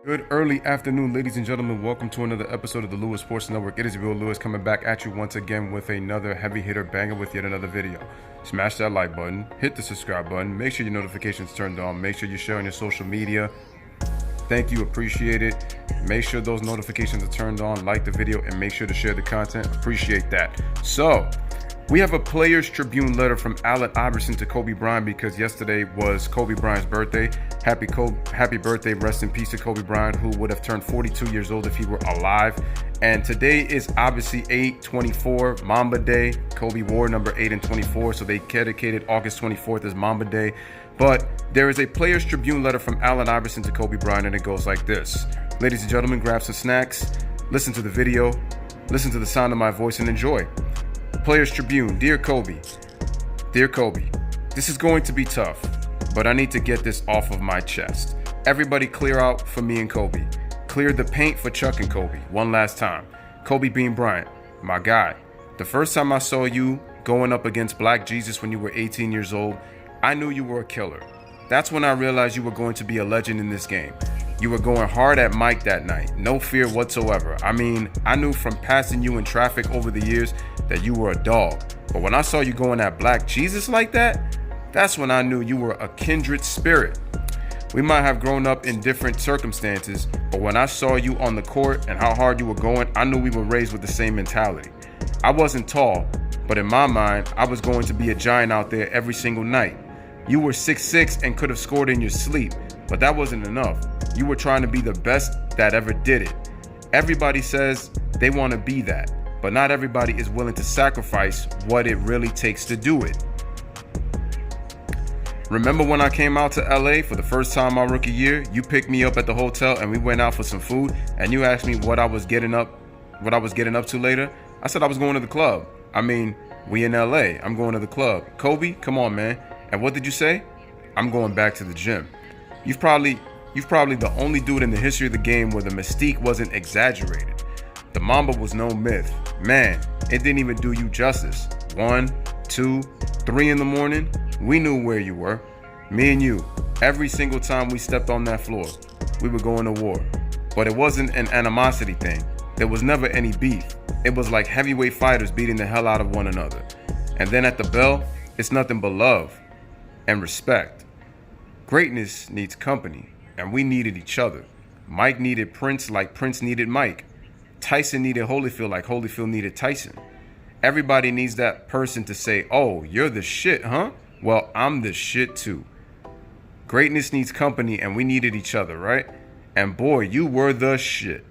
Good early afternoon, ladies and gentlemen. Welcome to another episode of the Lewis Sports Network. It is Real Lewis coming back at you once again with another heavy hitter banger with yet another video. Smash that like button, hit the subscribe button, make sure your notifications turned on, make sure you share on your social media. Thank you, appreciate it. Make sure those notifications are turned on, like the video, and make sure to share the content. Appreciate that. So, we have a Players Tribune letter from Iverson to Kobe Bryant because yesterday was Kobe Bryant's birthday. Happy birthday, rest in peace to Kobe Bryant, who would have turned 42 years old if he were alive. And today is obviously 8/24, Mamba Day. Kobe wore number 8 and 24, so they dedicated August 24th as Mamba Day. But there is a Players Tribune letter from Allen Iverson to Kobe Bryant, and it goes like this. Ladies and gentlemen, grab some snacks, listen to the video, listen to the sound of my voice, and enjoy. Players Tribune, Dear Kobe, this is going to be tough, but I need to get this off of my chest. Everybody clear out for me and Kobe. Clear the paint for Chuck and Kobe one last time. Kobe Bean Bryant, my guy. The first time I saw you going up against Black Jesus when you were 18 years old, I knew you were a killer. That's when I realized you were going to be a legend in this game. You were going hard at Mike that night, no fear whatsoever. I mean, I knew from passing you in traffic over the years that you were a dog. But when I saw you going at Black Jesus like that, that's when I knew you were a kindred spirit. We might have grown up in different circumstances, but when I saw you on the court and how hard you were going, I knew we were raised with the same mentality. I wasn't tall, but in my mind, I was going to be a giant out there every single night. You were 6'6" and could have scored in your sleep, but that wasn't enough. You were trying to be the best that ever did it. Everybody says they want to be that, but not everybody is willing to sacrifice what it really takes to do it. Remember when I came out to LA for the first time my rookie year? You picked me up at the hotel and we went out for some food, and you asked me what I was getting up to later. I said I was going to the club. I mean, we in LA. I'm going to the club. Kobe, come on, man. And what did you say? I'm going back to the gym. You've probably the only dude in the history of the game where the mystique wasn't exaggerated. The Mamba was no myth. Man, it didn't even do you justice. 1, 2, 3 in the morning, we knew where you were. Me and you, every single time we stepped on that floor, we were going to war. But it wasn't an animosity thing. There was never any beef. It was like heavyweight fighters beating the hell out of one another. And then at the bell, it's nothing but love and respect. Greatness needs company, and we needed each other. Mike needed Prince like Prince needed Mike. Tyson needed Holyfield like Holyfield needed Tyson. Everybody needs that person to say, oh, you're the shit, huh? Well, I'm the shit too. Greatness needs company, and we needed each other, right? And boy, you were the shit.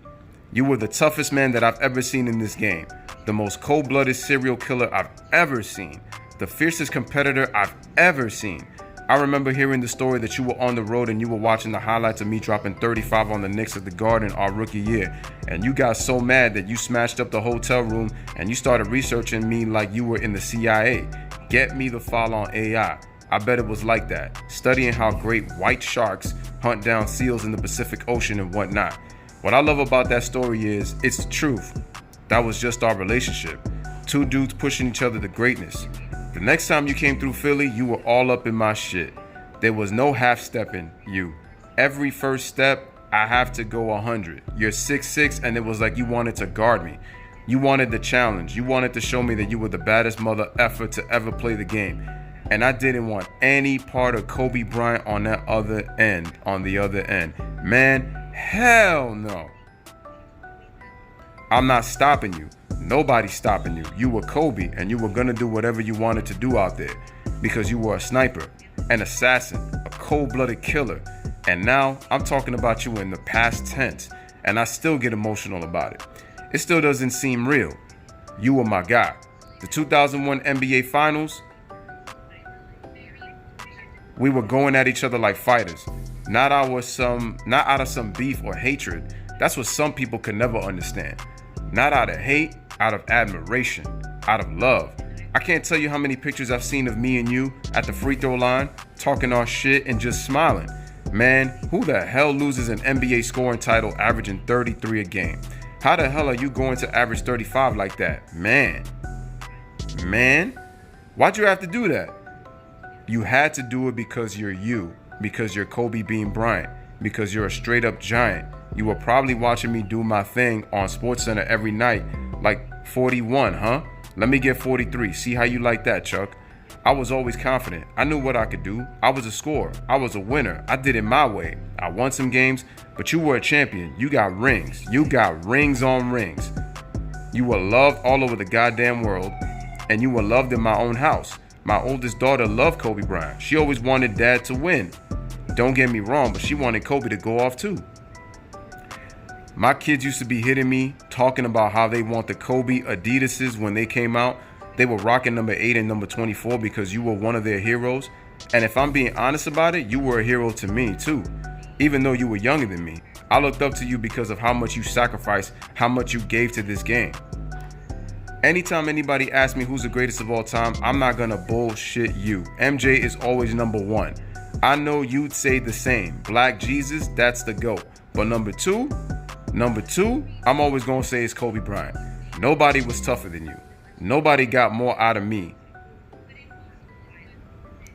You were the toughest man that I've ever seen in this game. The most cold-blooded serial killer I've ever seen. The fiercest competitor I've ever seen. I remember hearing the story that you were on the road and you were watching the highlights of me dropping 35 on the Knicks at the Garden our rookie year. And you got so mad that you smashed up the hotel room and you started researching me like you were in the CIA. Get me the file on AI. I bet it was like that. Studying how great white sharks hunt down seals in the Pacific Ocean and whatnot. What I love about that story is it's the truth. That was just our relationship. Two dudes pushing each other to greatness. The next time you came through Philly, you were all up in my shit. There was no half-stepping you. Every first step, I have to go 100. You're 6'6", and it was like you wanted to guard me. You wanted the challenge. You wanted to show me that you were the baddest mother effer to ever play the game. And I didn't want any part of Kobe Bryant on the other end. Man, hell no. I'm not stopping you. Nobody's stopping you. You were Kobe, and you were gonna do whatever you wanted to do out there because you were a sniper, an assassin, a cold-blooded killer. And now I'm talking about you in the past tense, and I still get emotional about it. It still doesn't seem real. You were my guy. The 2001 NBA Finals, we were going at each other like fighters, not out of some beef or hatred. That's what some people could never understand. Not out of hate, out of admiration, out of love. I can't tell you how many pictures I've seen of me and you at the free throw line, talking our shit and just smiling. Man, who the hell loses an NBA scoring title averaging 33 a game? How the hell are you going to average 35 like that? Man, why'd you have to do that? You had to do it because you're you, because you're Kobe Bean Bryant, because you're a straight up giant. You were probably watching me do my thing on SportsCenter every night, like 41, huh? Let me get 43. See how you like that, Chuck? I was always confident. I knew what I could do. I was a scorer. I was a winner. I did it my way. I won some games, but you were a champion. You got rings. You got rings on rings. You were loved all over the goddamn world, and you were loved in my own house. My oldest daughter loved Kobe Bryant. She always wanted Dad to win. Don't get me wrong, but she wanted Kobe to go off too. My kids used to be hitting me, talking about how they want the Kobe Adidases when they came out. They were rocking number 8 and number 24 because you were one of their heroes. And if I'm being honest about it, you were a hero to me too. Even though you were younger than me, I looked up to you because of how much you sacrificed, how much you gave to this game. Anytime anybody asks me who's the greatest of all time, I'm not gonna bullshit you. MJ is always number 1. I know you'd say the same. Black Jesus, that's the GOAT. But number two, I'm always gonna say is Kobe Bryant. Nobody was tougher than you. Nobody got more out of me.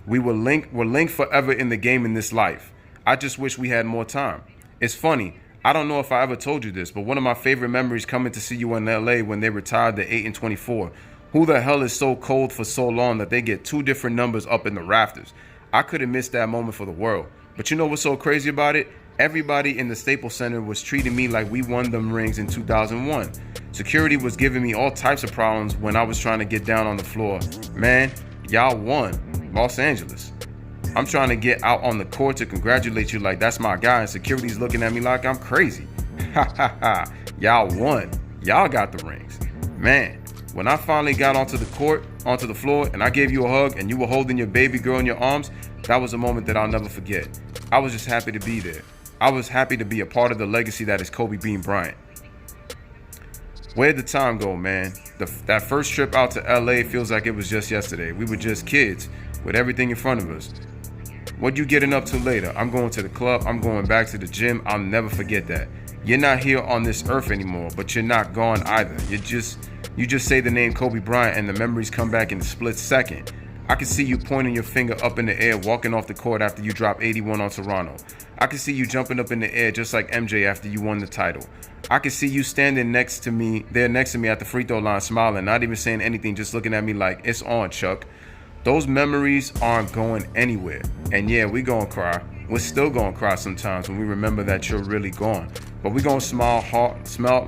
We're linked forever in the game in this life. I just wish we had more time. It's funny. I don't know if I ever told you this, but one of my favorite memories coming to see you in LA when they retired the 8 and 24. Who the hell is so cold for so long that they get 2 different numbers up in the rafters? I could have missed that moment for the world. But you know what's so crazy about it? Everybody in the Staples Center was treating me like we won them rings in 2001. Security was giving me all types of problems when I was trying to get down on the floor. Man, y'all won. Los Angeles. I'm trying to get out on the court to congratulate you like that's my guy, and security's looking at me like I'm crazy. Ha ha ha. Y'all won. Y'all got the rings. Man, when I finally got onto the court, onto the floor, and I gave you a hug and you were holding your baby girl in your arms, that was a moment that I'll never forget. I was just happy to be there. I was happy to be a part of the legacy that is Kobe Bean Bryant. Where'd the time go, man? That first trip out to LA feels like it was just yesterday. We were just kids with everything in front of us. What you getting up to later? I'm going to the club. I'm going back to the gym. I'll never forget that. You're not here on this earth anymore, but you're not gone either. You just say the name Kobe Bryant and the memories come back in a split second. I can see you pointing your finger up in the air, walking off the court after you drop 81 on Toronto. I can see you jumping up in the air just like MJ after you won the title. I can see you standing next to me at the free throw line smiling, not even saying anything, just looking at me like, it's on, Chuck. Those memories aren't going anywhere. And yeah, we gonna cry. We're still gonna cry sometimes when we remember that you're really gone. But we gonna smile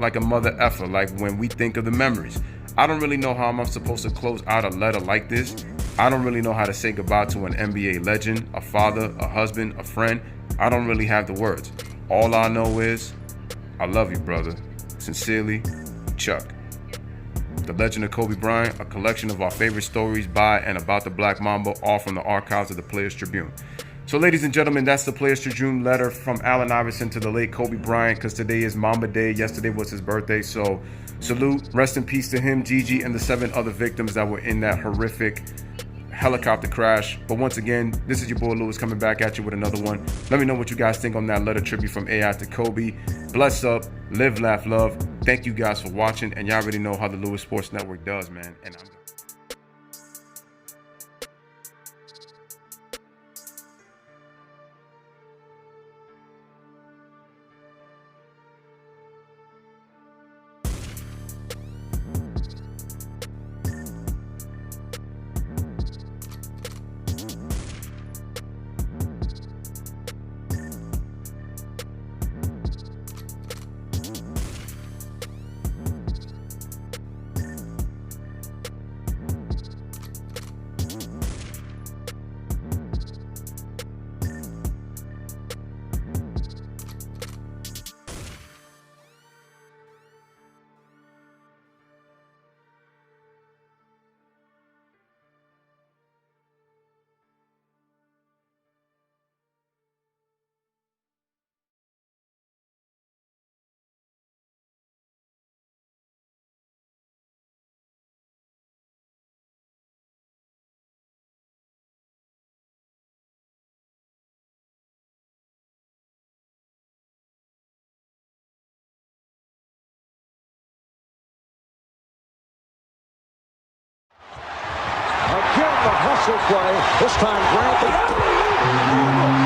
like a mother effer, like when we think of the memories. I don't really know how I'm supposed to close out a letter like this. I don't really know how to say goodbye to an NBA legend, a father, a husband, a friend. I don't really have the words. All I know is, I love you, brother. Sincerely, Chuck. The Legend of Kobe Bryant, a collection of our favorite stories by and about the Black Mamba, all from the archives of the Players Tribune. So ladies and gentlemen, that's the Players Tribune letter from Allen Iverson to the late Kobe Bryant, because today is Mamba Day. Yesterday was his birthday, so salute, rest in peace to him, Gigi, and the 7 other victims that were in that horrific helicopter crash. But once again, this is your boy Lewis coming back at you with another one. Let me know what you guys think on that letter tribute from AIvsKobe. Bless up, live, laugh, love. Thank you guys for watching, and y'all already know how the Lewis Sports Network does, man. And I'm Again, the hustle play. This time, Grant.